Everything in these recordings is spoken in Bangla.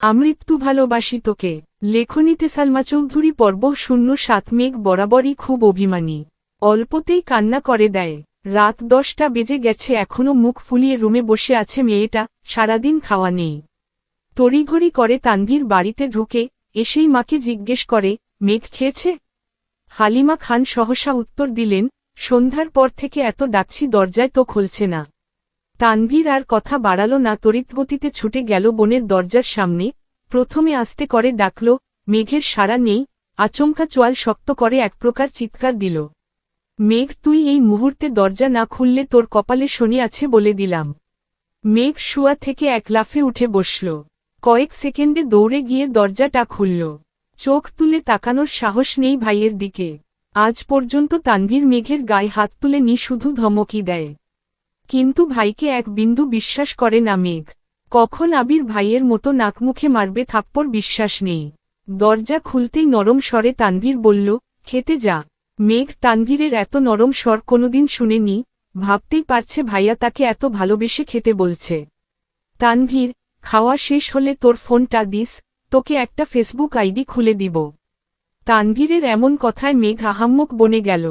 আমৃত্যু ভালোবাসি তোকে। লেখনীতে সালমা চৌধুরী পর্ব 07 মেঘ বরাবরই খুব অভিমানী। অল্পতেই কান্না করে দেয়। রাত 10টা বেজে গেছে, এখনো মুখ ফুলিয়ে রুমে বসে আছে মেয়েটা, সারাদিন খাওয়া নেই। তড়িঘড়ি করে তানভীর বাড়িতে ঢুকে, এসেই মাকে জিজ্ঞেস করে, মেঘ খেয়েছে? হালিমা খান সহসা উত্তর দিলেন, সন্ধ্যার পর থেকে এত ডাকছি দরজায় তো খুলছে না। তানভীর আর কথা বাড়াল না, তড়িৎগতিতে ছুটে গেল বোনের দরজার সামনে। প্রথমে আস্তে করে ডাকল, মেঘের সাড়া নেই। আচমকা চোয়াল শক্ত করে এক প্রকার চিৎকার দিল, মেঘ তুই এই মুহূর্তে দরজা না খুললে তোর কপালে শনি আছে বলে দিলাম। মেঘ শুয়া থেকে এক লাফে উঠে বসল। কয়েক সেকেন্ডে দৌড়ে গিয়ে দরজাটা খুলল। চোখ তুলে তাকানোর সাহস নেই ভাইয়ের দিকে। আজ পর্যন্ত তানভীর মেঘের গায়ে হাত তুলে নি, শুধু ধমকি দেয়। কিন্তু ভাইকে এক বিন্দু বিশ্বাস করে না মেঘ। কখন আবির ভাইয়ের মতো নাকমুখে মারবে থাপ্পড় বিশ্বাস নেই। দরজা খুলতেই নরম স্বরে তানভীর বলল, খেতে যা। মেঘ তানভীরের এত নরম স্বর কোনোদিন শুনেনি, ভাবতেই পারছে ভাইয়া তাকে এত ভালোবেসে খেতে বলছে। তানভীর, খাওয়া শেষ হলে তোর ফোনটা দিস, তোকে একটা ফেসবুক আইডি খুলে দিব। তানভীরের এমন কথায় মেঘ আহাম্মক বনে গেল।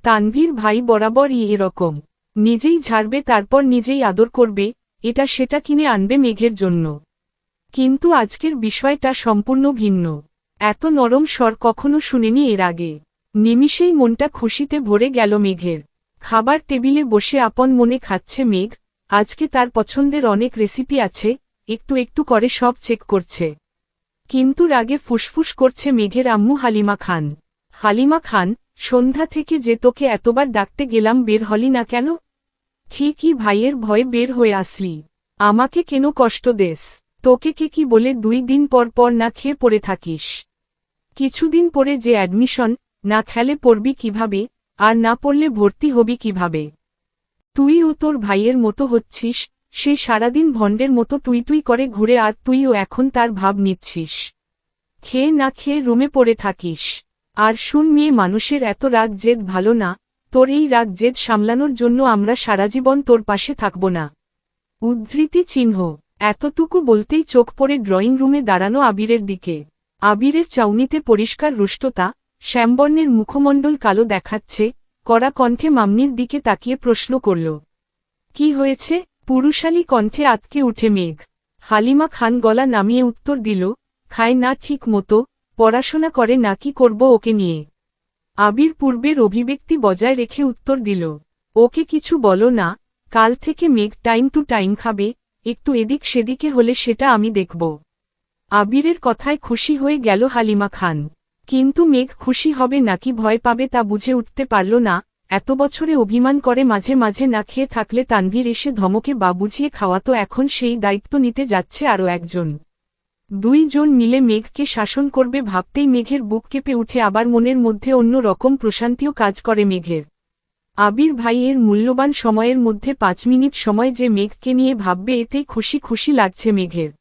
তানভীর ভাই বরাবরই এরকম, নিজেই ঝাড়বে তারপর নিজেই আদর করবে, এটা সেটা কিনে আনবে মেঘের জন্য। কিন্তু আজকের বিষয়টা সম্পূর্ণ ভিন্ন। এত নরম স্বর কখনো শুনেনি এর আগে। নিমিষেই মনটা খুশিতে ভরে গেল মেঘের। খাবার টেবিলে বসে আপন মনে খাচ্ছে মেঘ। আজকে তার পছন্দের অনেক রেসিপি আছে, একটু একটু করে সব চেক করছে। কিন্তু রাগে ফুসফুস করছে মেঘের আম্মু হালিমা খান। হালিমা খান, সন্ধ্যা থেকে যে তোকে এতবার ডাকতে গেলাম, বের হলি না কেন? ঠিকই ভাইয়ের ভয়ে বের হয়ে আসলি, আমাকে কেন কষ্ট দেস? তোকে কে কি বলে 2 দিন পর পর না খেয়ে পড়ে থাকিস? কিছুদিন পরে যে অ্যাডমিশন, না খেলে পড়বি কিভাবে? আর না পড়লে ভর্তি হবি কিভাবে? তুইও তোর ভাইয়ের মতো হচ্ছিস, সে সারাদিন ভণ্ডের মতো টুই করে ঘুরে, আর তুইও এখন তার ভাব নিচ্ছিস। খেয়ে না খেয়ে রুমে পড়ে থাকিস। আর শুন মেয়ে মানুষের এত রাগ জেদ ভালো না, তোর এই রাগ জেদ সামলানোর জন্য আমরা সারাজীবন তোর পাশে থাকব না। উদ্ধৃতি চিহ্ন। এতটুকু বলতেই চোখ পড়ে ড্রয়িং রুমে দাঁড়ানো আবিরের দিকে। আবিরের চাউনিতে পরিষ্কার রুষ্টতা, শ্যামবর্ণের মুখমণ্ডল কালো দেখাচ্ছে। কড়া কণ্ঠে মামনির দিকে তাকিয়ে প্রশ্ন করল, কি হয়েছে? পুরুষালী কণ্ঠে আতকে উঠে মেঘ। হালিমা খান গলা নামিয়ে উত্তর দিল, খায় না ঠিক মতো, পড়াশোনা করে না, কি করব ওকে নিয়ে? আবির পূর্বের অভিব্যক্তি বজায় রেখে উত্তর দিল, ওকে কিছু বলো না, কাল থেকে মেঘ টাইম টু টাইম খাবে, একটু এদিক সেদিকে হলে সেটা আমি দেখব। আবিরের কথায় খুশি হয়ে গেল হালিমা খান। কিন্তু মেঘ খুশি হবে নাকি ভয় পাবে তা বুঝে উঠতে পারল না। এত বছরে অভিমান করে মাঝে মাঝে না খেয়ে থাকলে তানভীর এসে ধমকে বা বুঝিয়ে খাওয়াতো, এখন সেই দায়িত্ব নিতে যাচ্ছে আরও একজন। 2 জন মিলে মেঘকে শাসন করবে ভাবতেই মেঘের বুক কেঁপে উঠে, আবার মনের মধ্যে অন্য রকম প্রশান্তিও কাজ করে মেঘের। আবির ভাই এর মূল্যবান সময়ের মধ্যে 5 মিনিট সময় যে মেঘকে নিয়ে ভাববে, এতেই খুশি খুশি লাগছে মেঘের।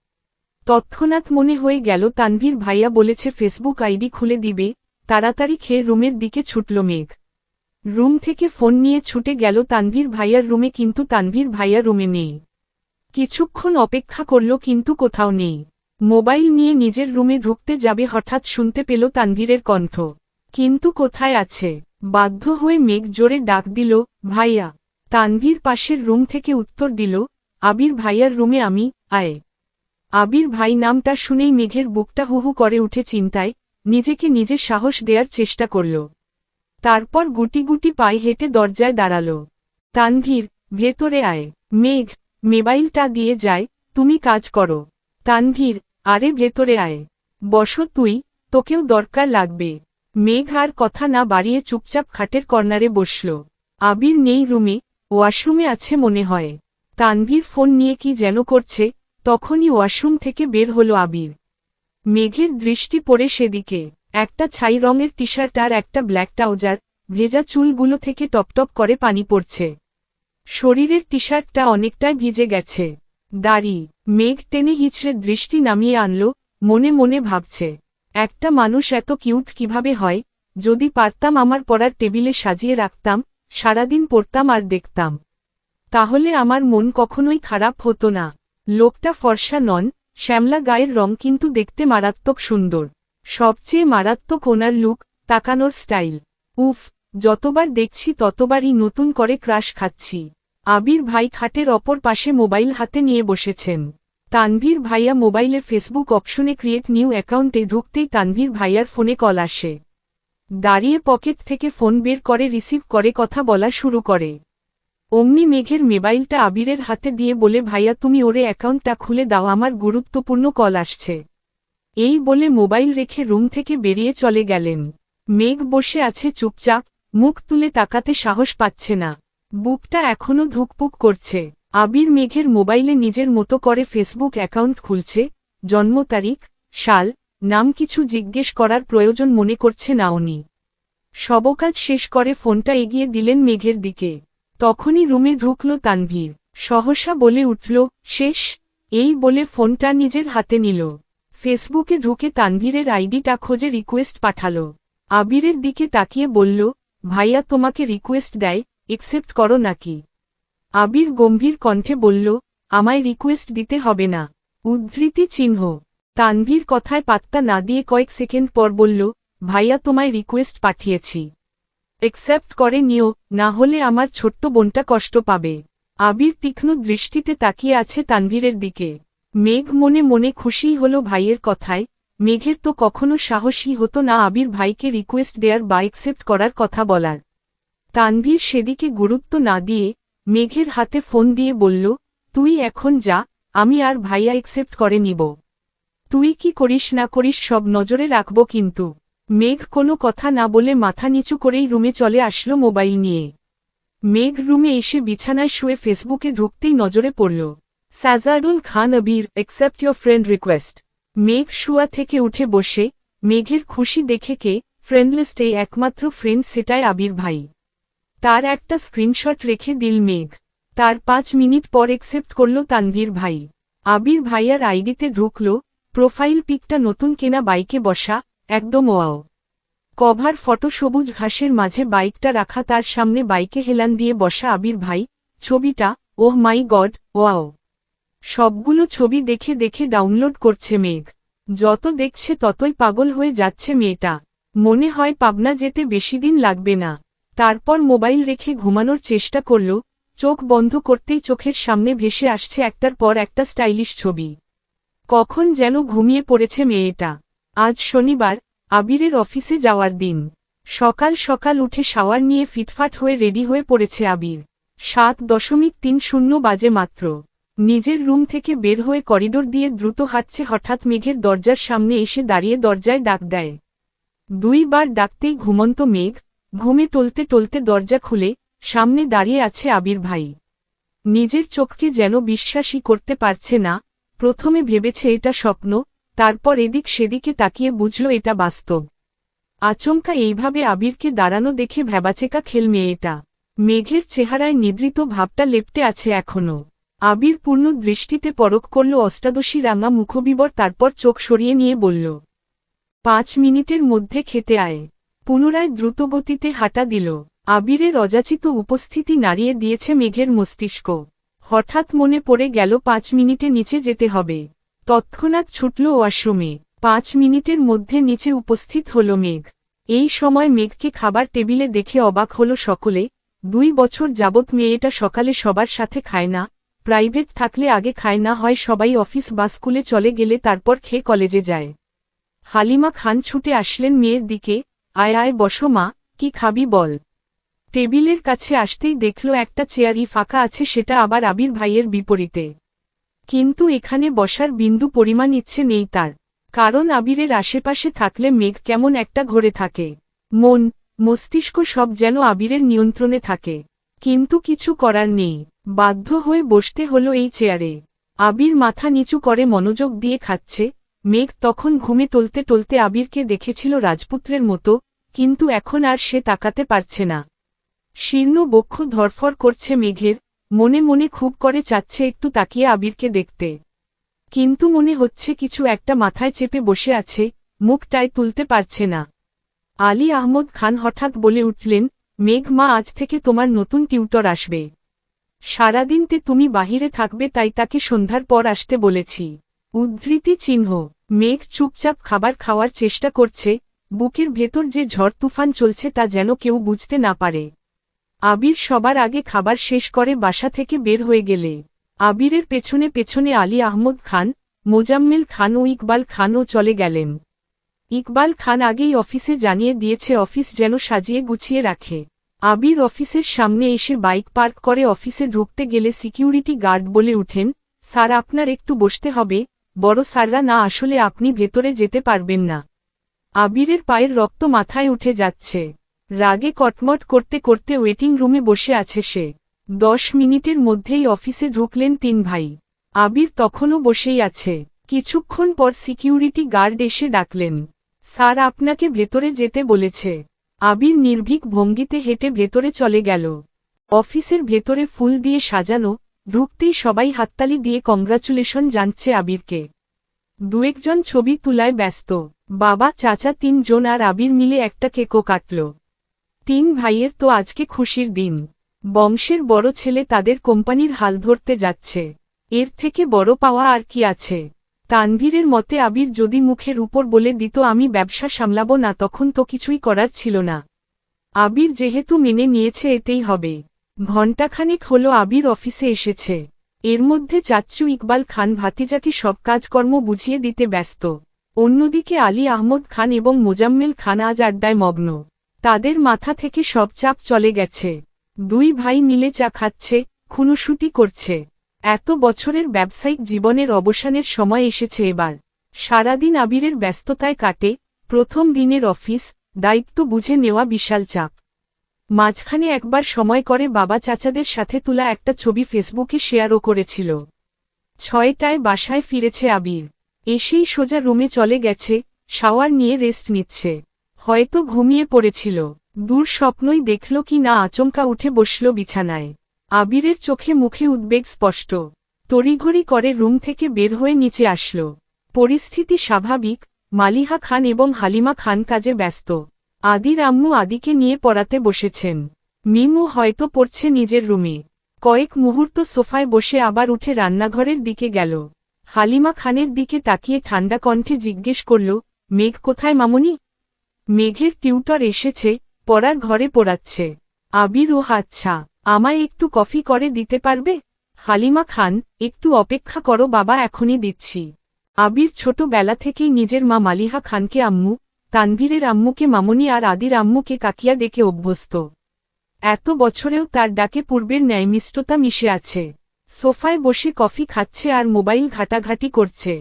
তৎক্ষণাৎ মনে হয়ে গেল তানভীর ভাইয়া বলেছে ফেসবুক আইডি খুলে দিবে। তাড়াতাড়ি খেয়ে রুমের দিকে ছুটল মেঘ। রুম থেকে ফোন নিয়ে ছুটে গেল তানভীর ভাইয়ার রুমে, কিন্তু তানভীর ভাইয়া রুমে নেই। কিছুক্ষণ অপেক্ষা করল কিন্তু কোথাও নেই। মোবাইল নিয়ে নিজের রুমে ঢুকতে যাবে, হঠাৎ শুনতে পেল তানভীরের কণ্ঠ। কিন্তু কোথায় আছে? বাধ্য হয়ে মেঘ জোরে ডাক দিল, ভাইয়া। তানভীর পাশের রুম থেকে উত্তর দিল, আবির ভাইয়ার রুমে আমি, আয়। আবির ভাই নামটা শুনেই মেঘের বুকটা হুহু করে উঠে চিন্তায়। নিজেকে নিজে সাহস দেওয়ার চেষ্টা করল। তারপর গুটি গুটি পায়ে হেঁটে দরজায় দাঁড়াল। তানভীর, ভেতরে আয়। মেঘ, মোবাইলটা দিয়ে যায়, তুমি কাজ করো। তানভীর, আরে ভেতরে আয়, বসো তুই, তোকেও দরকার লাগবে। মেঘ আর কথা না বাড়িয়ে চুপচাপ খাটের কর্নারে বসল। আবির নেই রুমে, ওয়াশরুমে আছে মনে হয়। তানভীর ফোন নিয়ে কি যেন করছে, তখনই ওয়াশরুম থেকে বের হলো আবির। মেঘের দৃষ্টি পড়ে সেদিকে। একটা ছাই রঙের টি শার্ট আর একটা ব্ল্যাক ট্রাউজার, ভেজা চুলগুলো থেকে টপটপ করে পানি পড়ছে। শরীরের টি শার্টটা অনেকটাই ভিজে গেছে। দাড়ি। মেঘ টেনে হিচড়ে দৃষ্টি নামিয়ে আনল, মনে মনে ভাবছে, একটা মানুষ এত কিউট কিভাবে হয়? যদি পারতাম আমার পড়ার টেবিলে সাজিয়ে রাখতাম, সারাদিন পড়তাম আর দেখতাম, তাহলে আমার মন কখনোই খারাপ হতো না। লোকটা ফর্সা নন, শ্যামলা গায়ের রং কিন্তু দেখতে মারাত্মক সুন্দর। সবচেয়ে মারাত্মক ওনার লুক, তাকানোর স্টাইল। উফ, যতবার দেখছি ততবারই নতুন করে ক্রাশ খাচ্ছি। আবির ভাই খাটের অপর পাশে মোবাইল হাতে নিয়ে বসেছেন। তানভীর ভাইয়া মোবাইলে ফেসবুক অপশনে ক্রিয়েট নিউ অ্যাকাউন্টে ঢুকতেই তানভীর ভাইয়ার ফোনে কল আসে। দাঁড়িয়ে পকেট থেকে ফোন বের করে রিসিভ করে কথা বলা শুরু করে। অমনি মেঘের মোবাইলটা আবিরের হাতে দিয়ে বলে, ভাইয়া তুমি ওরে অ্যাকাউন্টটা খুলে দাও, আমার গুরুত্বপূর্ণ কল আসছে। এই বলে মোবাইল রেখে রুম থেকে বেরিয়ে চলে গেলেন। মেঘ বসে আছে চুপচাপ, মুখ তুলে তাকাতে সাহস পাচ্ছে না। বুকটা এখনো ধুকপুক করছে। আবির মেঘের মোবাইলে নিজের মতো করে ফেসবুক অ্যাকাউন্ট খুলছে। জন্ম তারিখ, সাল, নাম কিছু জিজ্ঞেস করার প্রয়োজন মনে করছে না উনি। সবকাজ শেষ করে ফোনটা এগিয়ে দিলেন মেঘের দিকে। তখনই রুমে ঢুকল তানভীর। সহসা বলে উঠল, শেষ। এই বলে ফোনটা নিজের হাতে নিল। ফেসবুকে ঢুকে তানভীরের আইডিটা খোঁজে রিকোয়েস্ট পাঠাল। আবিরের দিকে তাকিয়ে বলল, ভাইয়া তোমাকে রিকোয়েস্ট দেয়, একসেপ্ট করো নাকি? আবির গম্ভীর কণ্ঠে বলল, আমায় রিকোয়েস্ট দিতে হবে না। উদ্ধৃতি চিহ্ন। তানভীর কথায় পাত্তা না দিয়ে কয়েক সেকেন্ড পর বলল, ভাইয়া তোমায় রিকোয়েস্ট পাঠিয়েছি, একসেপ্ট করে নিও, না হলে আমার ছোট্ট বোনটা কষ্ট পাবে। আবির তীক্ষ্ণ দৃষ্টিতে তাকিয়ে আছে তানভীরের দিকে। মেঘ মনে মনে খুশিই হল ভাইয়ের কথায়। মেঘের তো কখনো সাহসী হতো না আবির ভাইকে রিকোয়েস্ট দেয়ার বা একসেপ্ট করার কথা বলার। তানভীর সেদিকে গুরুত্ব না দিয়ে মেঘের হাতে ফোন দিয়ে বলল, তুই এখন যা, আমি আর ভাইয়া একসেপ্ট করে নিব। তুই কি করিস না করিস সব নজরে রাখব কিন্তু। মেঘ কোনো কথা না বলে মাথা নিচু করেই রুমে চলে আসলো মোবাইল নিয়ে। মেঘ রুমে এসে বিছানায় শুয়ে ফেসবুকে ঢুকতেই নজরে পড়ল, সাজাদুল খান আবির, অ্যাকসেপ্ট ইয়োর ফ্রেন্ড রিকোয়েস্ট। মেঘ শুয়া থেকে উঠে বসে, মেঘের খুশি দেখে কে ফ্রেন্ড লিস্টে একমাত্র ফ্রেন্ড সেটাই আবির ভাই। তার একটা স্ক্রিনশট রেখে দিল মেঘ। তার 5 মিনিট পর একসেপ্ট করল তানভীর ভাই। আবির ভাইয়ার আইডিতে ঢুকল। প্রোফাইল পিকটা নতুন কেনা বাইকে বসা, একদম ওয়াও। কভার ফটো সবুজ ঘাসের মাঝে বাইকটা রাখা, তার সামনে বাইকে হেলান দিয়ে বসা আবির ভাই। ছবিটা, ওহ মাই গড, ওয়াও। সবগুলো ছবি দেখে দেখে ডাউনলোড করছে মেঘ। যত দেখছে ততই পাগল হয়ে যাচ্ছে মেয়েটা। মনে হয় পাবনা যেতে বেশি দিন লাগবে না। তারপর মোবাইল রেখে ঘুমানোর চেষ্টা করল। চোখ বন্ধ করতেই চোখের সামনে ভেসে আসছে একটার পর একটা স্টাইলিশ ছবি। কখন যেন ঘুমিয়ে পড়েছে মেয়েটা। আজ শনিবার, আবিরের অফিসে যাওয়ার দিন। সকাল সকাল উঠে শাওয়ার নিয়ে ফিটফাট হয়ে রেডি হয়ে পড়েছে আবির। 7:30 বাজে মাত্র। নিজের রুম থেকে বের হয়ে করিডোর দিয়ে দ্রুত হাঁটছে, হঠাৎ মেঘের দরজার সামনে এসে দাঁড়িয়ে দরজায় ডাক দেয়। 2 বার ডাকতেই ঘুমন্ত মেঘ ঘুমে টলতে টলতে দরজা খুলে সামনে দাঁড়িয়ে আছে আবির ভাই। নিজের চোখকে যেন বিশ্বাসই করতে পারছে না। প্রথমে ভেবেছে এটা স্বপ্ন, তারপর এদিক সেদিকে তাকিয়ে বুঝল এটা বাস্তব। আচমকা এইভাবে আবিরকে দাঁড়ানো দেখে ভ্যাবাচেকা খেল মেয়েটা। মেঘের চেহারায় নিদ্রিত ভাবটা লেপ্টে আছে এখনো। আবির পূর্ণ দৃষ্টিতে পরখ করল অষ্টাদশী রাঙা মুখবিবর, তারপর চোখ সরিয়ে নিয়ে বলল, 5 মিনিটের মধ্যে খেতে আয়। পুনরায় দ্রুতগতিতে হাঁটা দিল। আবিরের অযাচিত উপস্থিতি নাড়িয়ে দিয়েছে মেঘের মস্তিষ্ক। হঠাৎ মনে পড়ে গেল 5 মিনিটে নিচে যেতে হবে। তৎক্ষণাৎ ছুটল ওয়াশরুমে। 5 মিনিটের মধ্যে নিচে উপস্থিত হল মেঘ। এই সময় মেঘকে খাবার টেবিলে দেখে অবাক হল সকলে। 2 বছর যাবৎ মেয়েটা সকালে সবার সাথে খায় না, প্রাইভেট থাকলে আগে খায়, না হয় সবাই অফিস বা স্কুলে চলে গেলে তারপর খেয়ে কলেজে যায়। হালিমা খান ছুটে আসলেন মেয়ের দিকে, আয় আয় বসো মা, কি খাবি বল। টেবিলের কাছে আসতেই দেখল একটা চেয়ারই ফাঁকা আছে, সেটা আবার আবির ভাইয়ের বিপরীতে। কিন্তু এখানে বসার বিন্দু পরিমাণ ইচ্ছে নেই তার। কারণ আবিরের আশেপাশে থাকলে মেঘ কেমন একটা ঘরে থাকে। মন, মস্তিষ্ক সব যেন আবিরের নিয়ন্ত্রণে থাকে। কিন্তু কিছু করার নেই, বাধ্য হয়ে বসতে হলো এই চেয়ারে। আবির মাথা নিচু করে মনোযোগ দিয়ে খাচ্ছে। মেঘ তখন ঘুমে টলতে টলতে আবিরকে দেখেছিল রাজপুত্রের মতো, কিন্তু এখন আর সে তাকাতে পারছে না। শীর্ণ বক্ষ ধরফর করছে মেঘের, মনে মনে খুব করে চাচ্ছে একটু তাকিয়ে আবিরকে দেখতে। কিন্তু মনে হচ্ছে কিছু একটা মাথায় চেপে বসে আছে, মুখটায় তুলতে পারছে না। আলী আহমদ খান হঠাৎ বলে উঠলেন, মেঘ মা, আজ থেকে তোমার নতুন টিউটর আসবে। সারাদিনতে তুমি বাহিরে থাকবে, তাই তাকে সন্ধ্যার পর আসতে বলেছি। উদ্ধৃতি চিহ্ন। মেঘ চুপচাপ খাবার খাওয়ার চেষ্টা করছে, বুকের ভেতর যে ঝড় তুফান চলছে তা যেন কেউ বুঝতে না পারে। আবির সবার আগে খাবার শেষ করে বাসা থেকে বের হয়ে গেলে আবিরের পেছনে পেছনে আলী আহমদ খান, মোজাম্মেল খান ও ইকবাল খানও চলে গেলেন। ইকবাল খান আগেই অফিসে জানিয়ে দিয়েছে অফিস যেন সাজিয়ে গুছিয়ে রাখে। আবির অফিসের সামনে এসে বাইক পার্ক করে অফিসে ঢুকতে গেলে সিকিউরিটি গার্ড বলে উঠেন, স্যার আপনার একটু বসতে হবে, বড় স্যাররা না আসলে আপনি ভেতরে যেতে পারবেন না। আবিরের পায়ের রক্ত মাথায় উঠে যাচ্ছে। রাগে কটমট করতে করতে ওয়েটিং রুমে বসে আছে সে। 10 মিনিটের মধ্যেই অফিসে ঢুকলেন 3 ভাই। আবির তখনও বসেই আছে। কিছুক্ষণ পর সিকিউরিটি গার্ড এসে ডাকলেন, স্যার আপনাকে ভেতরে যেতে বলেছে। আবির নির্ভীক ভঙ্গিতে হেঁটে ভেতরে চলে গেল। অফিসের ভেতরে ফুল দিয়ে সাজানো, ঢুকতেই সবাই হাততালি দিয়ে কংগ্রাচুলেশন জানছে আবিরকে। 2-1 জন ছবি তোলায় ব্যস্ত। বাবা চাচা 3 জন আর আবির মিলে একটা কেকও কাটল। 3 ভাইয়ের তো আজকে খুশির দিন। বংশের বড় ছেলে তাদের কোম্পানির হাল ধরতে যাচ্ছে। এর থেকে বড় পাওয়া আর কি আছে। তানভীরের মতে আবির যদি মুখের উপর বলে দিত আমি ব্যবসা সামলাবো না তখন তো কিছুই করার ছিল না। আবির যেহেতু মেনে নিয়েছে এতেই হবে। ঘণ্টাখানেক হলো আবির অফিসে এসেছে। এর মধ্যে চাচ্চু ইকবাল খান ভাতিজাকে সব কাজকর্ম বুঝিয়ে দিতে ব্যস্ত। অন্যদিকে আলী আহমদ খান এবং মোজাম্মেল খান আজ আড্ডায় মগ্ন। তাদের মাথা থেকে সব চাপ চলে গেছে। 2 ভাই মিলে চা খাচ্ছে, খুনোশুটি করছে। এত বছরের ব্যবসায়িক জীবনের অবসানের সময় এসেছে এবার। সারাদিন আবিরের ব্যস্ততায় কাটে। প্রথম দিনের অফিস, দায়িত্ব বুঝে নেওয়া বিশাল চাপ। মাঝখানে একবার সময় করে বাবা চাচাদের সাথে তোলা একটা ছবি ফেসবুকে শেয়ারও করেছিল। 6টায় বাসায় ফিরেছে আবির। এসেই সোজা রুমে চলে গেছে, শাওয়ার নিয়ে রেস্ট নিচ্ছে। হয়তো ঘুমিয়ে পড়েছিল। দূর স্বপ্নই দেখল কি না আচমকা উঠে বসল বিছানায়। আবিরের চোখে মুখে উদ্বেগ স্পষ্ট। তড়িঘড়ি করে রুম থেকে বের হয়ে নিচে আসল। পরিস্থিতি স্বাভাবিক, মালিহা খান এবং হালিমা খান কাজে ব্যস্ত। আদির আম্মু আদিকে নিয়ে পড়াতে বসেছেন। মিমু হয়তো পড়ছে নিজের রুমে। কয়েক মুহূর্ত সোফায় বসে আবার উঠে রান্নাঘরের দিকে গেল। হালিমা খানের দিকে তাকিয়ে ঠান্ডা কণ্ঠে জিজ্ঞেস করল, মেঘ কোথায় মামুনি? মেঘের টিউটর এসেছে, পড়ার ঘরে পড়াচ্ছে। আবির ও আচ্ছা, আমায় একটু কফি করে দিতে পারবে? হালিমা খান, একটু অপেক্ষা করো বাবা এখনই দিচ্ছি। আবির ছোটবেলা থেকেই নিজের মা মালিহা খানকে আম্মু, তানভীরের আম্মুকে মামুনি আর আদির আম্মুকে কাকিয়া ডেকে অভ্যস্ত। এত বছরেও তার ডাকে পূর্বের ন্যায় মিষ্টতা মিশে আছে। সোফায় বসে কফি খাচ্ছে আর মোবাইল ঘাটাঘাটি করছে।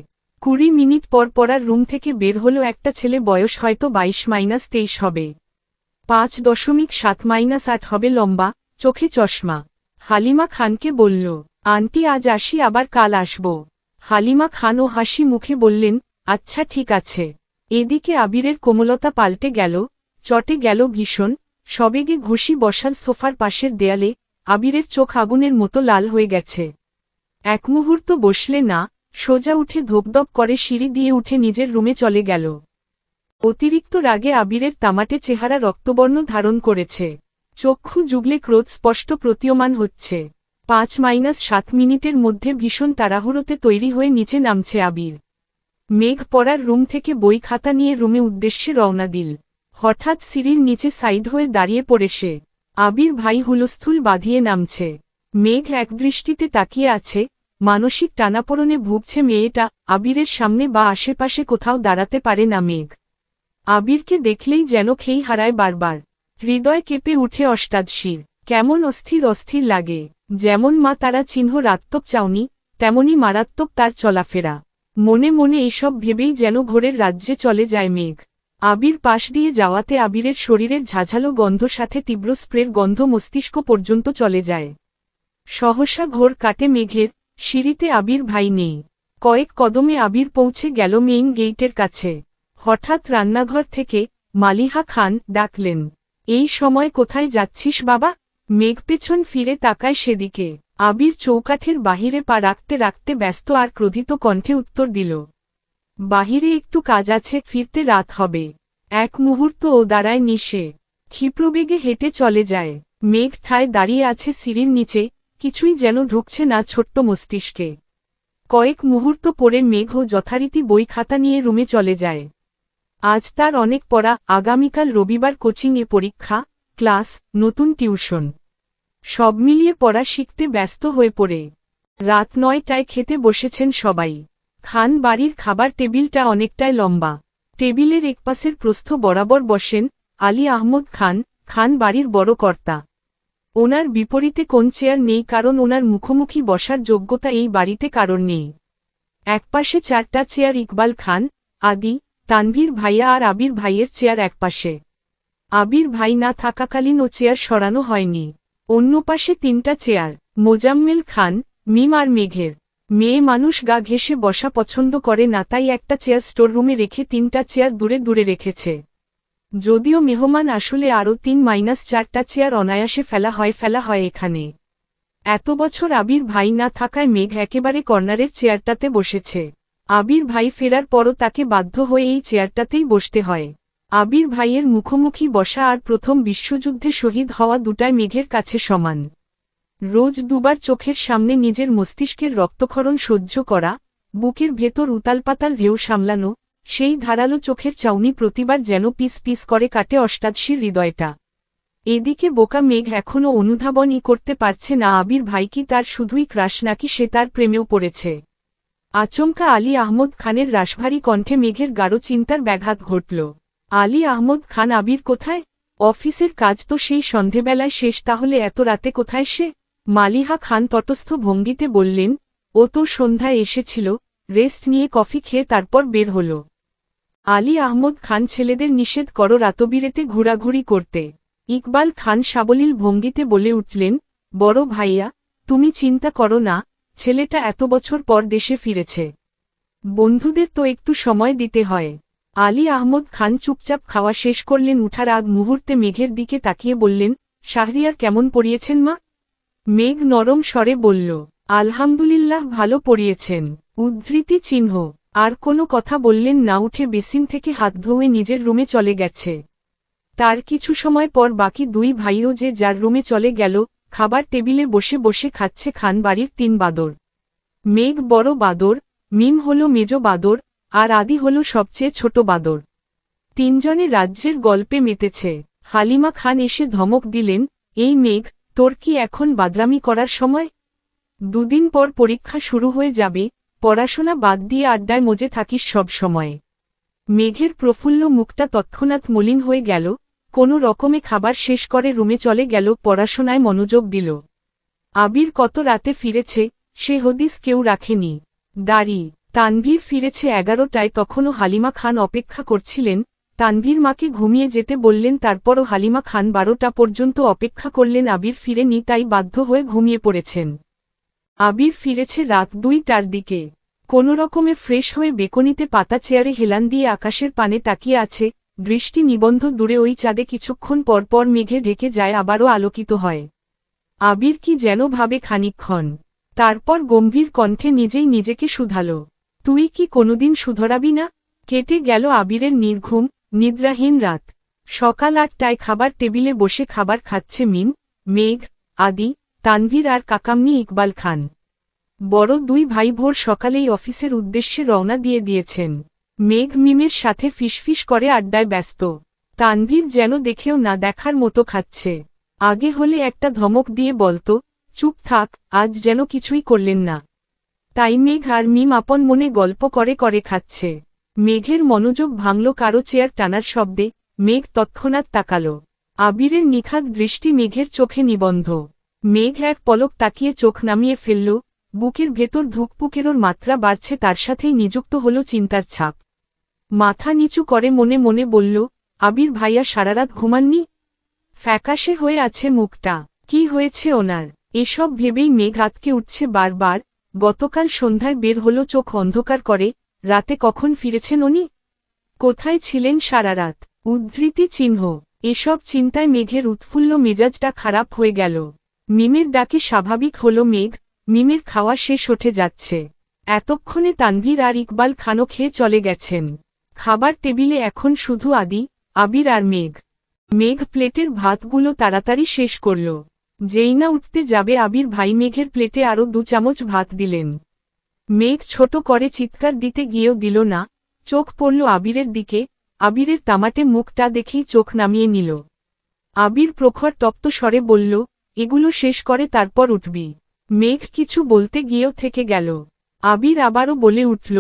20 মিনিট পর পড়ার রুম থেকে বের হলো একটা ছেলে, বয়স হয়তো 22-23 হবে। 5.7-8 হবে লম্বা, চোখে চশমা। হালিমা খানকে বলল, আন্টি আজ আসি আবার কাল আসব। হালিমা খান ও হাসি মুখে বললেন, আচ্ছা ঠিক আছে। এদিকে আবিরের কোমলতা পাল্টে গেল, চটে গেল ভীষণ। সবেগে ঘুষি বসাল সোফার পাশের দেয়ালে। আবিরের চোখ আগুনের মতো লাল হয়ে গেছে। এক মুহূর্ত বসলে না, সোজা উঠে ধোপধপ করে সিঁড়ি দিয়ে উঠে নিজের রুমে চলে গেল। অতিরিক্ত রাগে আবিরের তামাটে চেহারা রক্তবর্ণ ধারণ করেছে। চক্ষু জুগলে ক্রোধ স্পষ্ট প্রতীয়মান হচ্ছে। 5-7 মিনিটের মধ্যে ভীষণ তাড়াহুড়োতে তৈরি হয়ে নিচে নামছে আবির। মেঘ পড়ার রুম থেকে বই খাতা নিয়ে রুমে উদ্দেশ্যে রওনা দিল। হঠাৎ সিঁড়ির নিচে সাইড হয়ে দাঁড়িয়ে পড়ে সে। আবির ভাই হুলস্থুল বাঁধিয়ে নামছে। মেঘ একদৃষ্টিতে তাকিয়ে আছে। মানসিক টানাপোড়নে ভুগছে মেয়েটা। আবিরের সামনে বা আশেপাশে কোথাও দাঁড়াতে পারে না মেঘ। আবিরকে দেখলেই যেন খেই হারায় বারবার। হৃদয় কেঁপে উঠে অষ্টাদশীর। কেমন অস্থির অস্থির লাগে। যেমন মা তারা চিহ্ন রাত্মক চাউনি, তেমনি মারাত্মক তার চলাফেরা। মনে মনে এইসব ভেবেই যেন ঘোরের রাজ্যে চলে যায় মেঘ। আবির পাশ দিয়ে যাওয়াতে আবিরের শরীরের ঝাঝালো গন্ধ সাথে তীব্র স্প্রের গন্ধ মস্তিষ্ক পর্যন্ত চলে যায়। সহসা ঘোর কাটে মেঘের। সিঁড়িতে আবির ভাই নেই। কয়েক কদমে আবির পৌঁছে গেল মেইন গেইটের কাছে। হঠাৎ রান্নাঘর থেকে মালিহা খান ডাকলেন, এই সময় কোথায় যাচ্ছিস বাবা? মেঘ পেছন ফিরে তাকায় সেদিকে। আবির চৌকাঠের বাহিরে পা রাখতে রাখতে ব্যস্ত আর ক্রোধিত কণ্ঠে উত্তর দিল, বাহিরে একটু কাজ আছে, ফিরতে রাত হবে। এক মুহূর্ত ও দাঁড়ায় নিশে। ক্ষিপ্রবেগে হেঁটে চলে যায়। মেঘ ঠায় দাঁড়িয়ে আছে সিঁড়ির নিচে, কিছুই যেন ঢুকছে না ছোট্ট মস্তিষ্কে। কয়েক মুহূর্ত পরে মেঘ যথারীতি বই খাতা নিয়ে রুমে চলে যায়। আজ তার অনেক পড়া, আগামীকাল রবিবার কোচিংয়ে পরীক্ষা, ক্লাস, নতুন টিউশন, সব মিলিয়ে পড়া শিখতে ব্যস্ত হয়ে পড়ে। রাত 9টায় খেতে বসেছেন সবাই। খান বাড়ির খাবার টেবিলটা অনেকটাই লম্বা। টেবিলের একপাশের প্রস্থ বরাবর বসেন আলী আহমদ খান, খান বাড়ির বড় কর্তা। ওনার বিপরীতে কোন চেয়ার নেই, কারণ ওনার মুখোমুখি বসার যোগ্যতা এই বাড়িতে কারণ নেই। একপাশে 4টা চেয়ার ইকবাল খান, আদি, তানভীর ভাইয়া আর আবির ভাইয়ের চেয়ার একপাশে। আবির ভাই না থাকাকালীন ও চেয়ার সরানো হয়নি। অন্য পাশে 3টা চেয়ার, মোজাম্মেল খান, মিম আর মেঘের। মেয়ে মানুষ গা ঘেঁষে বসা পছন্দ করে না, তাই একটা চেয়ার স্টোর রুমে রেখে 3টা চেয়ার দূরে দূরে রেখেছে। যদিও মেহমান আসলে আরও 3-4টা চেয়ার অনায়াসে ফেলা হয় এখানে। এত বছর আবির ভাই না থাকায় মেঘ একেবারে কর্নারের চেয়ারটাতে বসেছে। আবির ভাই ফেরার পরও তাকে বাধ্য হয়ে এই চেয়ারটাতেই বসতে হয়। আবির ভাইয়ের মুখোমুখি বসা আর প্রথম বিশ্বযুদ্ধে শহীদ হওয়া দুটাই মেঘের কাছে সমান। রোজ দুবার চোখের সামনে নিজের মস্তিষ্কের রক্তক্ষরণ সহ্য করা, বুকের ভেতর উতালপাতাল ঢেউ সামলানো, সেই ধারালো চোখের চাউনি প্রতিবার যেন পিস পিস করে কাটে অষ্টাদশীর হৃদয়টা। এদিকে বোকা মেঘ এখনও অনুধাবনই করতে পারছে না আবির ভাই কি তার শুধুই ক্রাশ নাকি সে তার প্রেমেও পড়েছে। আচমকা আলী আহমদ খানের রাশভারী কণ্ঠে মেঘের গাঢ় চিন্তার ব্যাঘাত ঘটল। আলী আহমদ খান, আবির কোথায়? অফিসের কাজ তো সেই সন্ধেবেলায় শেষ, তাহলে এত রাতে কোথায় সে? মালিহা খান তটস্থ ভঙ্গিতে বললেন, ও তো সন্ধ্যায় এসেছিল, রেস্ট নিয়ে কফি খেয়ে তারপর বের হল। আলী আহমদ খান, ছেলেদের নিষেধ করো রাতবিরেতে ঘোরাঘুরি করতে। ইকবাল খান সাবলীল ভঙ্গিতে বলে উঠলেন, বড় ভাইয়া, তুমি চিন্তা করো না, ছেলেটা এত বছর পর দেশে ফিরেছে। বন্ধুদের তো একটু সময় দিতে হয়। আলী আহমদ খান চুপচাপ খাওয়া শেষ করলেন। উঠার আগ মুহূর্তে মেঘের দিকে তাকিয়ে বললেন, শাহরিয়ার কেমন পড়িয়েছেন মা? মেঘ নরম স্বরে বলল, আলহামদুলিল্লাহ ভালো পড়িয়েছেন। উদ্ধৃতি চিহ্ন। আর কোনো কথা বললেন না, উঠে বেসিন থেকে হাত ধুয়ে নিজের রুমে চলে গেছে। তার কিছু সময় পর বাকি দুই ভাইও যে যার রুমে চলে গেল। খাবার টেবিলে বসে বসে খাচ্ছে খান বাড়ির 3 বাদর। মেঘ বড় বাদর, মিম হল মেজ বাদর, আর আদি হল সবচেয়ে ছোট বাদর। 3 জনে রাজ্যের গল্পে মেতেছে। হালিমা খান এসে ধমক দিলেন, এই মেঘ, তোর কি এখন বাদরামি করার সময়? 2 দিন পর পরীক্ষা শুরু হয়ে যাবে, পড়াশোনা বাদ দিয়ে আড্ডায় মজে থাকিস সব সময়। মেঘের প্রফুল্ল মুখটা তৎক্ষণাৎ মলিন হয়ে গেল। কোনো রকমে খাবার শেষ করে রুমে চলে গেল, পড়াশোনায় মনোযোগ দিল। আবির কত রাতে ফিরেছে সে হদিস কেউ রাখেনি। দাঁড়ি, তানভীর ফিরেছে 11টায়, তখনও হালিমা খান অপেক্ষা করছিলেন। তানভীর মাকে ঘুমিয়ে যেতে বললেন, তারপরও হালিমা খান 12টা পর্যন্ত অপেক্ষা করলেন। আবির ফিরেনি, তাই বাধ্য হয়ে ঘুমিয়ে পড়েছেন। আবির ফিরেছে রাত 2টার দিকে। কোনোরকমে ফ্রেশ হয়ে বেকনিতে পাতা চেয়ারে হেলান দিয়ে আকাশের পানে তাকিয়ে আছে। দৃষ্টি নিবন্ধ দূরে ওই চাঁদে কিছুক্ষণ পরপর মেঘে ঢেকে যায়, আবারও আলোকিত হয়। আবির কি যেন ভাবে খানিকক্ষণ, তারপর গম্ভীর কণ্ঠে নিজেই নিজেকে শুধাল, তুই কি কোনোদিন শুধরাবি না? কেটে গেল আবিরের নির্ঘুম, নিদ্রাহীন রাত। সকাল 8টায় খাবার টেবিলে বসে খাবার খাচ্ছে মিম, মেঘ, আদি, তানভীর আর কাকাম্মি ইকবাল খান। বড় 2 ভাই ভোর সকালেই অফিসের উদ্দেশ্যে রওনা দিয়ে দিয়েছেন। মেঘ মিমের সাথে ফিসফিস করে আড্ডায় ব্যস্ত। তানভীর যেন দেখেও না দেখার মতো খাচ্ছে। আগে হলে একটা ধমক দিয়ে বলতো, চুপ থাক, আজ যেন কিছুই করলেন না। তাই মেঘ আর মিম আপন মনে গল্প করে করে খাচ্ছে। মেঘের মনোযোগ ভাঙল কারো চেয়ার টানার শব্দে। মেঘ তৎক্ষণাৎ তাকাল। আবিরের নিখাদ দৃষ্টি মেঘের চোখে নিবন্ধ। মেঘ এক পলক তাকিয়ে চোখ নামিয়ে ফেলল। বুকের ভেতর ধুকপুকেরোর মাত্রা বাড়ছে, তার সাথেই নিযুক্ত হল চিন্তার ছাপ। মাথা নিচু করে মনে মনে বলল, আবির ভাইয়া সারারাত ঘুমাননি? ফ্যাকাশে হয়ে আছে মুখটা, কি হয়েছে ওনার? এসব ভেবেই মেঘ আতকে উঠছে বারবার। গতকাল সন্ধ্যায় বের হল চোখ অন্ধকার করে, রাতে কখন ফিরেছেন উনি? কোথায় ছিলেন সারারাত? উদ্ধৃতি চিহ্ন। এসব চিন্তায় মেঘের উৎফুল্ল মেজাজটা খারাপ হয়ে গেল। মিমের ডাকে স্বাভাবিক হল মেঘ। মিমের খাওয়া শেষ উঠে যাচ্ছে। এতক্ষণে তানভীর আর ইকবাল খানও খেয়ে চলে গেছেন। খাবার টেবিলে এখন শুধু আদি, আবির আর মেঘ। মেঘ প্লেটের ভাতগুলো তাড়াতাড়ি শেষ করল। যেই না উঠতে যাবে আবির ভাই মেঘের প্লেটে আরও 2 চামচ ভাত দিলেন। মেঘ ছোট করে চিৎকার দিতে গিয়েও দিল না, চোখ পড়ল আবিরের দিকে, আবিরের তামাটে মুখটা দেখেই চোখ নামিয়ে নিল। আবির প্রখর তপ্ত স্বরে বলল, এগুলো শেষ করে তারপর উঠবি। মেঘ কিছু বলতে গিয়েও থেকে গেল। আবির আবারও বলে উঠল,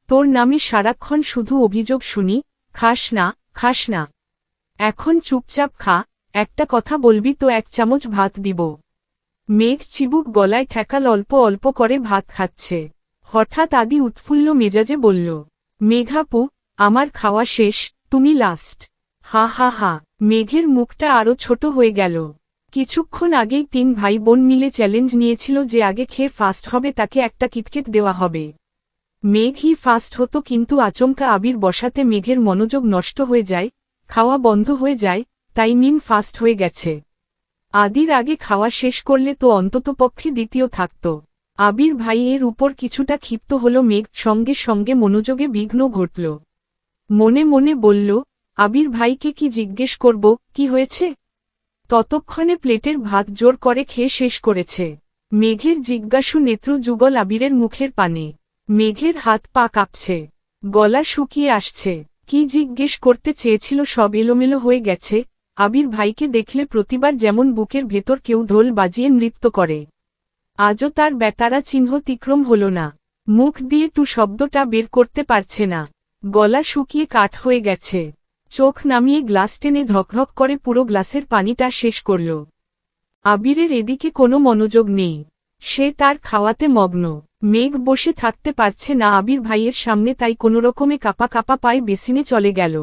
তোর নামে সারাক্ষণ শুধু অভিযোগ শুনি, খাস না, খাস না। এখন চুপচাপ খা, একটা কথা বলবি তো 1 চামচ ভাত দিব। মেঘ চিবুক গলায় ঠেকাল, অল্প অল্প করে ভাত খাচ্ছে। হঠাৎ আদি উৎফুল্ল মেজাজে বলল, মেঘাপু, আমার খাওয়া শেষ, তুমি লাস্ট। হা হা হা। মেঘের মুখটা আরও ছোট হয়ে গেল। কিছুক্ষণ আগেই 3 ভাই বোন মিলে চ্যালেঞ্জ নিয়েছিল যে আগে খেয়ে ফার্স্ট হবে তাকে একটা কিটকেট দেওয়া হবে। মেঘই ফার্স্ট হতো, কিন্তু আচমকা আবির বসাতে মেঘের মনোযোগ নষ্ট হয়ে যায়, খাওয়া বন্ধ হয়ে যায়, তাই মিম ফার্স্ট হয়ে গেছে। আদির আগে খাওয়া শেষ করলে তো অন্ততপক্ষে দ্বিতীয় থাকত। আবির ভাইয়ের উপর কিছুটা ক্ষিপ্ত হল মেঘ, সঙ্গে সঙ্গে মনোযোগে বিঘ্ন ঘটল। মনে মনে বলল, আবির ভাইকে কি জিজ্ঞেস করব, কি হয়েছে? ততক্ষণে প্লেটের ভাত জোর করে খেয়ে শেষ করেছে। মেঘের জিজ্ঞাসু নেত্র যুগল আবিরের মুখের পানে। মেঘের হাত পা কাঁপছে, গলা শুকিয়ে আসছে। কি জিজ্ঞেস করতে চেয়েছিল সব এলোমেলো হয়ে গেছে। আবির ভাইকে দেখলে প্রতিবার যেমন বুকের ভেতর কেউ ঢোল বাজিয়ে নৃত্য করে, আজও তার বেতারা চিহ্ন তিক্রম হল না। মুখ দিয়ে টু শব্দটা বের করতে পারছে না, গলা শুকিয়ে কাঠ হয়ে গেছে। চোখ নামিয়ে গ্লাস টেনে ঢকঢক করে পুরো গ্লাসের পানিটা শেষ করল। আবিরের এদিকে কোনো মনোযোগ নেই, সে তার খাওয়াতে মগ্ন। মেঘ বসে থাকতে পারছে না আবির ভাইয়ের সামনে, তাই কোনোরকমে কাপা কাপা পায়ে বেসিনে চলে গেল।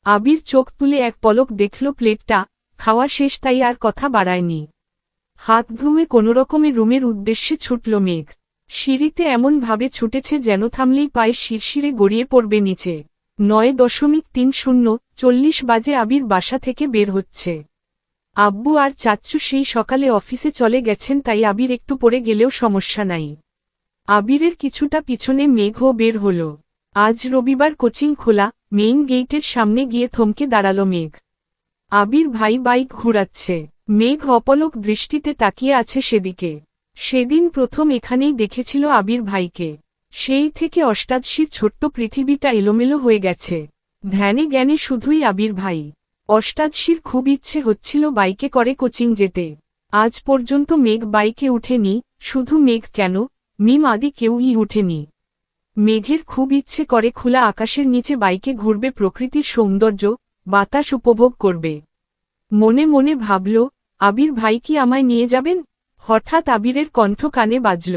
আবির চোখ তুলে এক পলক দেখল প্লেটটা, খাওয়া শেষ, তাই আর কথা বাড়ায়নি। হাত ধুয়ে কোনোরকমে রুমের উদ্দেশ্যে ছুটল মেঘ। সিঁড়িতে এমনভাবে ছুটেছে যেন থামলেই পায়ে শিরশিরে গড়িয়ে পড়বে নিচে। 9:30 40 বাজে আবির বাসা থেকে বের হচ্ছে। আব্বু আর চাচ্চু সেই সকালে অফিসে চলে গেছেন, তাই আবির একটু পরে গেলেও সমস্যা নাই। আবিরের কিছুটা পিছনে মেঘও বের হল। আজ রবিবার, কোচিং খোলা। মেইন গেইটের সামনে গিয়ে থমকে দাঁড়াল মেঘ। আবির ভাই বাইক ঘুরাচ্ছে। মেঘ অপলক দৃষ্টিতে তাকিয়ে আছে সেদিকে। সেদিন প্রথম এখানেই দেখেছিল আবির ভাইকে। সেই থেকে অষ্টাদশীর ছোট্ট পৃথিবীটা এলোমেলো হয়ে গেছে। ধ্যানে জ্ঞানে শুধুই আবির ভাই। অষ্টাদশীর খুব ইচ্ছে হচ্ছিল বাইকে করে কোচিং যেতে। আজ পর্যন্ত মেঘ বাইকে উঠেনি। শুধু মেঘ কেন, মিম আদি কেউই উঠেনি। মেঘের খুব ইচ্ছে করে খোলা আকাশের নিচে বাইকে ঘুরবে, প্রকৃতির সৌন্দর্য, বাতাস উপভোগ করবে। মনে মনে ভাবল, আবির ভাই কি আমায় নিয়ে যাবেন? হঠাৎ আবিরের কণ্ঠ কানে বাজল।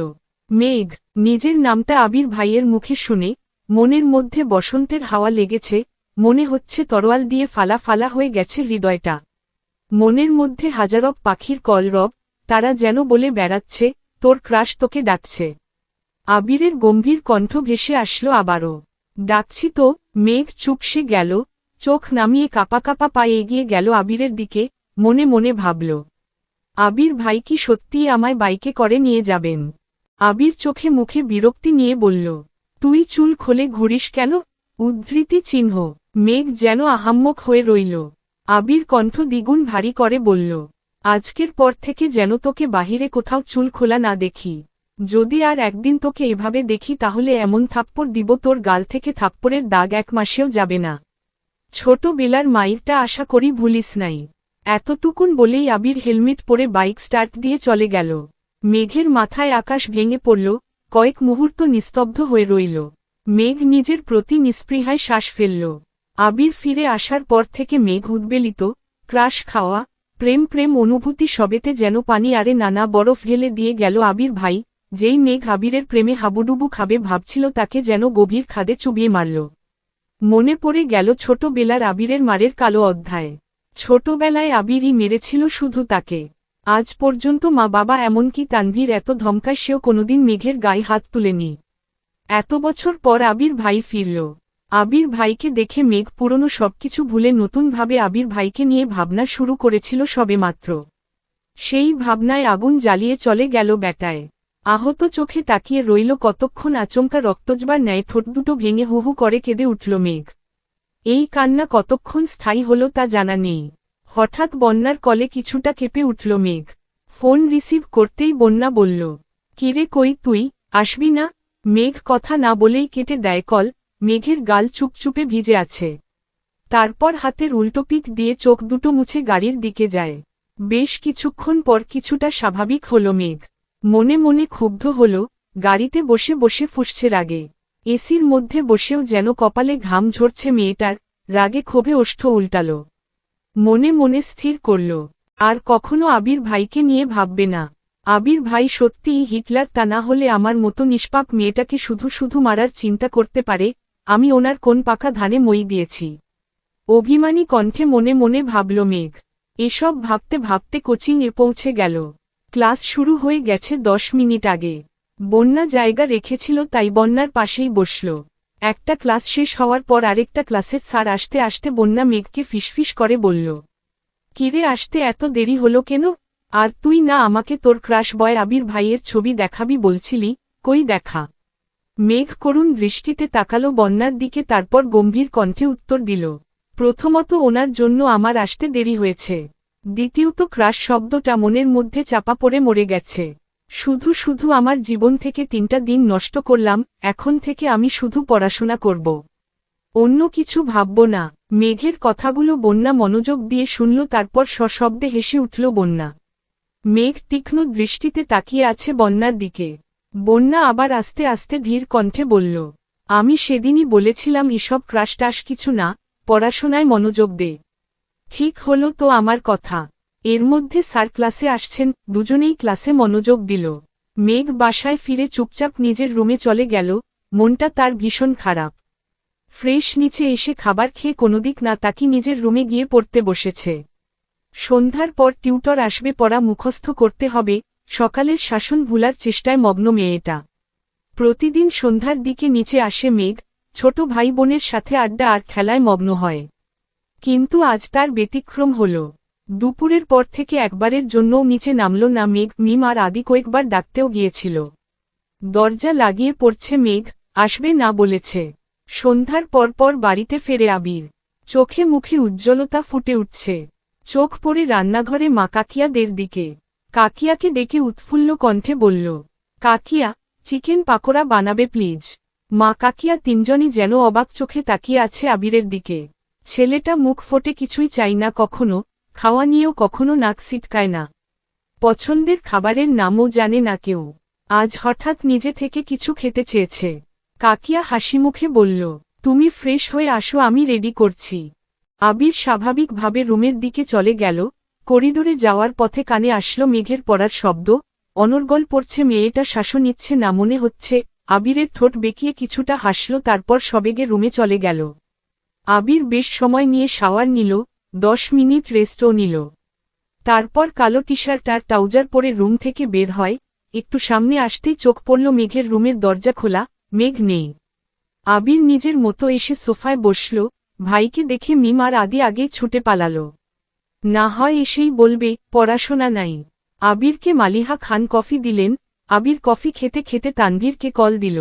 মেঘ। নিজের নামটা আবির ভাইয়ের মুখে শুনে মনের মধ্যে বসন্তের হাওয়া লেগেছে। মনে হচ্ছে তরোয়াল দিয়ে ফালা ফালা হয়ে গেছে হৃদয়টা। মনের মধ্যে হাজারব পাখির কলরব, তারা যেন বলে বেড়াচ্ছে, তোর ক্রাশ তোকে ডাকছে। আবিরের গম্ভীর কণ্ঠ ভেসে আসলো আবারও। ডাকছি তো। মেঘ চুপসে গেল, চোখ নামিয়ে কাপা কাপা পায়ে এগিয়ে গেল আবিরের দিকে। মনে মনে ভাবল, আবির ভাই কি সত্যিই আমায় বাইকে করে নিয়ে যাবেন? আবির চোখে মুখে বিরক্তি নিয়ে বলল, তুই চুল খোলে ঘুরিস কেন? উদ্ধৃতি চিহ্ন। মেঘ যেন আহাম্মক হয়ে রইল। আবির কণ্ঠ দ্বিগুণ ভারী করে বলল, আজকের পর থেকে যেন তোকে বাহিরে কোথাও চুল খোলা না দেখি। যদি আর একদিন তোকে এভাবে দেখি তাহলে এমন থাপ্পড় দিব তোর গাল থেকে থাপ্পড়ের দাগ 1 মাসেও যাবে না। ছোটবেলার মাইরটা আশা করি ভুলিস নাই। এতটুকুন বলেই আবির হেলমেট পরে বাইক স্টার্ট দিয়ে চলে গেল। মেঘের মাথায় আকাশ ভেঙে পড়ল, কয়েক মুহূর্ত নিস্তব্ধ হয়ে রইল। মেঘ নিজের প্রতি নিস্পৃহায় শ্বাস ফেলল। আবির ফিরে আসার পর থেকে মেঘ উদ্বেলিত। ক্রাশ খাওয়া, প্রেম প্রেম অনুভূতি সবেতে যেন পানি আরে নানা বরফ ঢেলে দিয়ে গেল আবির ভাই। যেই মেঘ আবিরের প্রেমে হাবুডুবু খাবে ভাবছিল, তাকে যেন গভীর খাদে চুবিয়ে মারল। মনে পড়ে গেল ছোটবেলার আবিরের মারের কালো অধ্যায়। ছোটবেলায় আবিরই মেরেছিল শুধু তাকে। আজ পর্যন্ত মা বাবা এমনকি তানভীর এত ধমকায় সেও কোনোদিন মেঘের গায়ে হাত তুলেনি। এত বছর পর আবির ভাই ফিরল। আবির ভাইকে দেখে মেঘ পুরনো সবকিছু ভুলে নতুনভাবে আবির ভাইকে নিয়ে ভাবনা শুরু করেছিল সবেমাত্র। সেই ভাবনায় আগুন জ্বালিয়ে চলে গেল বেটায়। আহত চোখে তাকিয়ে রইল কতক্ষণ। আচমকা রক্তজবার ন্যায় ঠোঁট দুটো ভেঙে হু হু করে কেঁদে উঠল মেঘ। এই কান্না কতক্ষণ স্থায়ী হল তা জানা নেই। হঠাৎ বন্যার কলে কিছুটা কেঁপে উঠল মেঘ। ফোন রিসিভ করতেই বন্যা বলল, কিরে কই তুই, আসবি না? মেঘ কথা না বলেই কেটে দেয় কল। মেঘের গাল চুপচুপে ভিজে আছে। তারপর হাতের উল্টোপিঠ দিয়ে চোখ দুটো মুছে গাড়ির দিকে যায়। বেশ কিছুক্ষণ পর কিছুটা স্বাভাবিক হল মেঘ। মনে মনে ক্ষুব্ধ হল, গাড়িতে বসে বসে ফুঁসছে রাগে। এসির মধ্যে বসেও যেন কপালে ঘাম ঝরছে মেয়েটার, রাগে ক্ষোভে ওষ্ঠ উল্টাল। মনে মনে স্থির করল, আর কখনো আবির ভাইকে নিয়ে ভাববে না। আবির ভাই সত্যিই হিটলার, তা না হলে আমার মতো নিষ্পাপ মেয়েটাকে শুধু শুধু মারার চিন্তা করতে পারে। আমি ওনার কোন পাকা ধানে মই দিয়েছি। অভিমানী কণ্ঠে মনে মনে ভাবল মেঘ। এসব ভাবতে ভাবতে কোচিংয়ে পৌঁছে গেল। ক্লাস শুরু হয়ে গেছে 10 মিনিট আগে। বন্যা জায়গা রেখেছিল তাই বন্যার পাশেই বসল। একটা ক্লাস শেষ হওয়ার পর আরেকটা ক্লাসের স্যার আসতে আসতে বন্যা মেঘকে ফিসফিস করে বলল, কিরে আসতে এত দেরি হলো কেন? আর তুই না আমাকে তোর ক্রাশ বয় আবির ভাইয়ের ছবি দেখাবি বলছিলি, কই দেখা? মেঘ করুণ দৃষ্টিতে তাকালো বন্যার দিকে, তারপর গম্ভীর কণ্ঠে উত্তর দিল, প্রথমত ওনার জন্য আমার আসতে দেরি হয়েছে। দ্বিতীয়ত ক্রাশ শব্দটা মনের মধ্যে চাপা পড়ে মরে গেছে। শুধু শুধু আমার জীবন থেকে 3টা দিন নষ্ট করলাম। এখন থেকে আমি শুধু পড়াশোনা করব, অন্য কিছু ভাবব না। মেঘের কথাগুলো বন্যা মনোযোগ দিয়ে শুনল, তারপর সশব্দে হেসে উঠল বন্যা। মেঘ তীক্ষ্ণ দৃষ্টিতে তাকিয়ে আছে বন্যার দিকে। বন্যা আবার আস্তে আস্তে ধীর কণ্ঠে বলল, আমি সেদিনই বলেছিলাম এসব ক্রাশ টাশ কিছু না, পড়াশোনায় মনোযোগ দে। ঠিক হলো তো আমার কথা। এর মধ্যে স্যার ক্লাসে আসছেন, দুজনেই ক্লাসে মনোযোগ দিল। মেঘ বাসায় ফিরে চুপচাপ নিজের রুমে চলে গেল। মনটা তার ভীষণ খারাপ। ফ্রেশ নিচে এসে খাবার খেয়ে কোনোদিক না তাকিয়ে নিজের রুমে গিয়ে পড়তে বসেছে। সন্ধ্যার পর টিউটর আসবে, পড়া মুখস্থ করতে হবে। সকালের শাসন ভুলার চেষ্টায় মগ্ন মেয়েটা। প্রতিদিন সন্ধ্যার দিকে নিচে আসে মেঘ, ছোট ভাই বোনের সাথে আড্ডা আর খেলায় মগ্ন হয়। কিন্তু আজ তার ব্যতিক্রম হল। দুপুরের পর থেকে একবারের জন্যও নিচে নামল না মেঘ। মিম আর আদি কয়েকবার ডাকতেও গিয়েছিল। দরজা লাগিয়ে পড়ছে মেঘ, আসবে না বলেছে। সন্ধ্যার পরপর বাড়িতে ফেরে আবির। চোখে মুখে উজ্জ্বলতা ফুটে উঠছে। চোখ পড়ে রান্নাঘরে মা কাকিয়াদের দিকে। কাকিয়াকে ডেকে উৎফুল্ল কণ্ঠে বলল, কাকিয়া, চিকেন পাকোড়া বানাবে প্লিজ। মা কাকিয়া তিনজনই যেন অবাক চোখে তাকিয়ে আছে আবিরের দিকে। ছেলেটা মুখ ফোটে কিছুই চাই না কখনো, খাওয়া নিয়েও কখনো নাক সিটকায় না। পছন্দের খাবারের নামও জানে না কেউ। আজ হঠাৎ নিজে থেকে কিছু খেতে চেয়েছে। কাকিয়া হাসিমুখে বলল, তুমি ফ্রেশ হয়ে আসো, আমি রেডি করছি। আবির স্বাভাবিকভাবে রুমের দিকে চলে গেল। করিডোরে যাওয়ার পথে কানে আসলো মেঘের পড়ার শব্দ। অনর্গল পড়ছে মেয়েটা, শ্বাসও নিচ্ছে না মনে হচ্ছে। আবিরের ঠোঁট বেঁকিয়ে কিছুটা হাসল, তারপর সবেগে রুমে চলে গেল। আবির বেশ সময় নিয়ে শাওয়ার নিল, 10 মিনিট রেস্টও নিল। তারপর কালো টি শার্ট আর ট্রাউজার পরে রুম থেকে বের হয়। একটু সামনে আসতেই চোখ পড়ল মেঘের রুমের দরজা খোলা, মেঘ নেই। আবির নিজের মতো এসে সোফায় বসল। ভাইকে দেখে মিম আর আদি আগেই ছুটে পালাল। না হয় এসেই বলবে পড়াশোনা নাই। আবিরকে মালিহা খান কফি দিলেন। আবির কফি খেতে খেতে তানভীরকে কল দিল।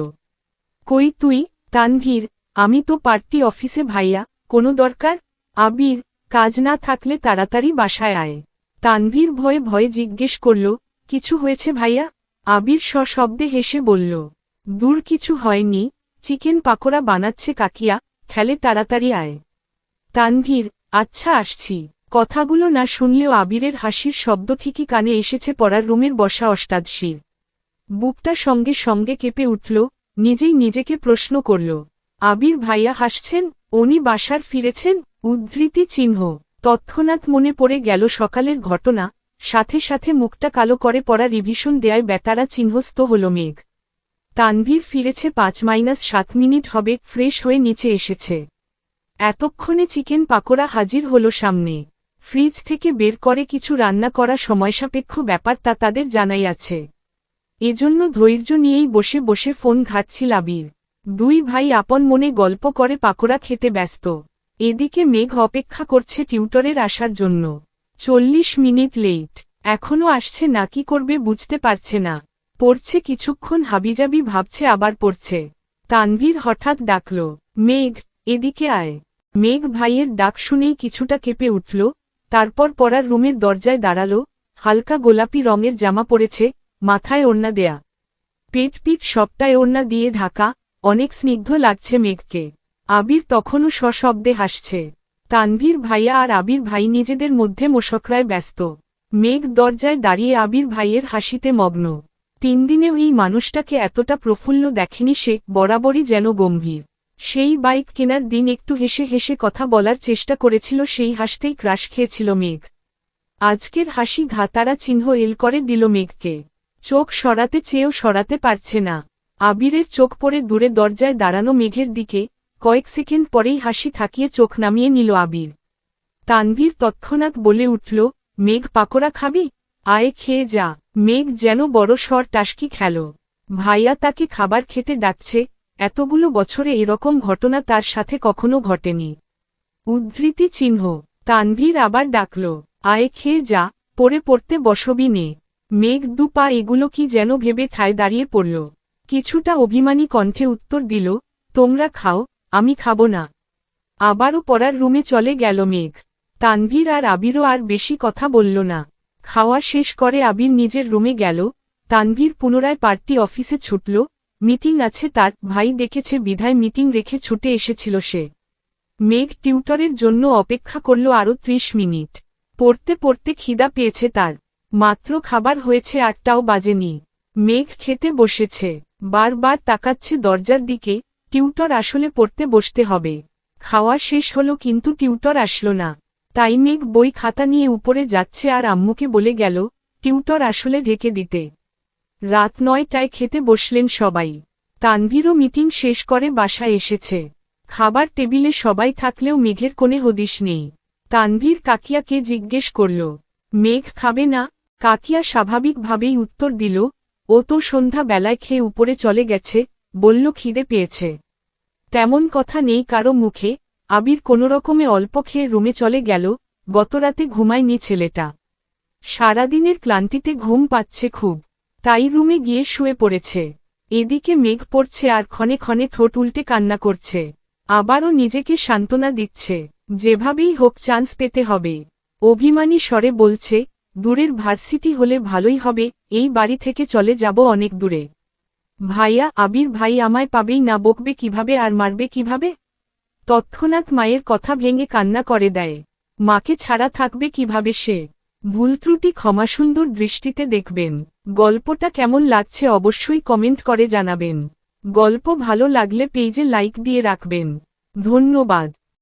কই তুই? তানভীর, আমি তো পার্টি অফিসে ভাইয়া। কোনো দরকার? আবির, কাজ না থাকলে তাড়াতাড়ি বাসায় আয়। তানভীর ভয়ে ভয়ে জিজ্ঞেস করল, কিছু হয়েছে ভাইয়া? আবির সশব্দে হেসে বলল, দূর কিছু হয়নি, চিকেন পাকোড়া বানাচ্ছে কাকিয়া, খেলে তাড়াতাড়ি আয়। তানভীর, আচ্ছা আসছি। কথাগুলো না শুনলেও আবিরের হাসির শব্দ ঠিকই কানে এসেছে পড়ার রুমের বসা অষ্টাদশীর। বুকটা সঙ্গে সঙ্গে কেঁপে উঠল। নিজেই নিজেকে প্রশ্ন করল, আবির ভাইয়া হাসছেন? উনি বাসার ফিরেছেন? উদ্ধৃতি চিহ্ন। তৎক্ষণাৎ মনে পড়ে গেল সকালের ঘটনা। সাথে সাথে মুখটা কালো করে পড়া রিভিশন দেয়ায় বেতারা চিহ্নস্থ হল মেঘ। তানভীর ফিরেছে 5-7 মিনিট হবে, ফ্রেশ হয়ে নিচে এসেছে। এতক্ষণে চিকেন পাকোড়া হাজির হলো সামনে। ফ্রিজ থেকে বের করে কিছু রান্না করা সময়সাপেক্ষ ব্যাপার, তা তাদের জানাই আছে। এজন্য ধৈর্য নিয়েই বসে বসে ফোন ঘাটছিল আবির। দুই ভাই আপন মনে গল্প করে পাকোড়া খেতে ব্যস্ত। এদিকে মেঘ অপেক্ষা করছে টিউটরের আসার জন্য। 40 মিনিট লেট, এখনো আসছে না, কি করবে বুঝতে পারছে না। পড়ছে কিছুক্ষণ, হাবিজাবি ভাবছে, আবার পড়ছে। তানভীর হঠাৎ ডাকল, মেঘ, এদিকে আয়। মেঘ ভাইয়ের ডাক শুনেই কিছুটা কেঁপে উঠল। তারপর পড়ার রুমের দরজায় দাঁড়াল। হালকা গোলাপি রঙের জামা পরেছে, মাথায় ওড়না দেয়া। পেট পিঠ সবটাই ওড়না দিয়ে ঢাকা, অনেক স্নিগ্ধ লাগছে মেঘকে। আবির তখনও সশব্দে হাসছে। তানভীর ভাইয়া আর আবির ভাই নিজেদের মধ্যে মোশকরায় ব্যস্ত। মেঘ দরজায় দাঁড়িয়ে আবির ভাইয়ের হাসিতে মগ্ন। 3 দিনেও এই মানুষটাকে এতটা প্রফুল্ল দেখেনি সে, বরাবরই যেন গম্ভীর। সেই বাইক কেনার দিন একটু হেসে হেসে কথা বলার চেষ্টা করেছিল, সেই হাসতেই ক্রাশ খেয়েছিল মেঘ। আজকের হাসি ঘাতারা চিহ্ন এল করে দিল মেঘকে। চোখ সরাতে চেয়েও সরাতে পারছে না। আবিরের চোখ পড়ে দূরে দরজায় দাঁড়ানো মেঘের দিকে, কয়েক সেকেন্ড পরেই হাসি থাকিয়ে চোখ নামিয়ে নিল আবির। তানভীর তৎক্ষণাৎ বলে উঠল, মেঘ পাকোড়া খাবি? আয় খেয়ে যা। মেঘ যেন বড় সর টাসকি খেল। ভাইয়া তাকে খাবার খেতে ডাকছে, এতগুলো বছরে এরকম ঘটনা তার সাথে কখনো ঘটেনি। উদ্ধৃতি চিহ্ন। তানভীর আবার ডাকল, আয় খেয়ে যা, পড়তে বসবি নে। মেঘ 2 পা এগুলো কি যেন ভেবে ঠায় দাঁড়িয়ে পড়ল। কিছুটা অভিমানী কণ্ঠে উত্তর দিল, তোমরা খাও, আমি খাব না। আবারও পড়ার রুমে চলে গেল মেঘ। তানভীর আর আবিরও আর বেশি কথা বলল না। খাওয়া শেষ করে আবির নিজের রুমে গেল। তানভীর পুনরায় পার্টি অফিসে ছুটল। মিটিং আছে তার, ভাই ডেকেছে বিধায় মিটিং রেখে ছুটে এসেছিল সে। মেঘ টিউটরের জন্য অপেক্ষা করল আরও 30 মিনিট। পড়তে খিদা পেয়েছে তার। মাত্র খাবার হয়েছে, 8টাও বাজেনি। মেঘ খেতে বসেছে, বারবার তাকাচ্ছে দরজার দিকে। টিউটর আসলে পড়তে বসতে হবে। খাওয়া শেষ হলো কিন্তু টিউটর আসলো না। তাই মেঘ বই খাতা নিয়ে উপরে যাচ্ছে আর আম্মুকে বলে গেল, টিউটর আসলে ঢেকে দিতে। রাত 9টায় খেতে বসলেন সবাই। তানভীরও মিটিং শেষ করে বাসায় এসেছে। খাবার টেবিলে সবাই থাকলেও মেঘের কোনো হদিশ নেই। তানভীর কাকিয়াকে জিজ্ঞেস করল, মেঘ খাবে না? কাকিয়া স্বাভাবিকভাবেই উত্তর দিল, ও তো সন্ধ্যা বেলায় খেয়ে উপরে চলে গেছে, বলল খিদে পেয়েছে। তেমন কথা নেই কারো মুখে। আবির কোনোরকমে অল্প খেয়ে রুমে চলে গেল। গতরাতে ঘুমায়নি ছেলেটা। সারাদিনের ক্লান্তিতে ঘুম পাচ্ছে খুব, তাই রুমে গিয়ে শুয়ে পড়েছে। এদিকে মেঘ পড়ছে আর ক্ষণে ক্ষণে ঠোঁট উল্টে কান্না করছে। আবারও নিজেকে সান্ত্বনা দিচ্ছে, যেভাবেই হোক চান্স পেতে হবে। অভিমানী স্বরে বলছে, দূরের ভার্সিটি হলে ভালোই হবে, এই বাড়ি থেকে চলে যাব অনেক দূরে। ভাইয়া, আবির ভাই আমায় পাবেই না, বকবে কিভাবে আর মারবে কিভাবে? তৎক্ষণাৎ মায়ের কথা ভেঙে কান্না করে দেয়। মাকে ছাড়া থাকবে কিভাবে সে? ভুল ত্রুটি ক্ষমাসুন্দর দৃষ্টিতে দেখবেন। গল্পটা কেমন লাগছে অবশ্যই কমেন্ট করে জানাবেন। গল্প ভালো লাগলে পেজে লাইক দিয়ে রাখবেন। ধন্যবাদ।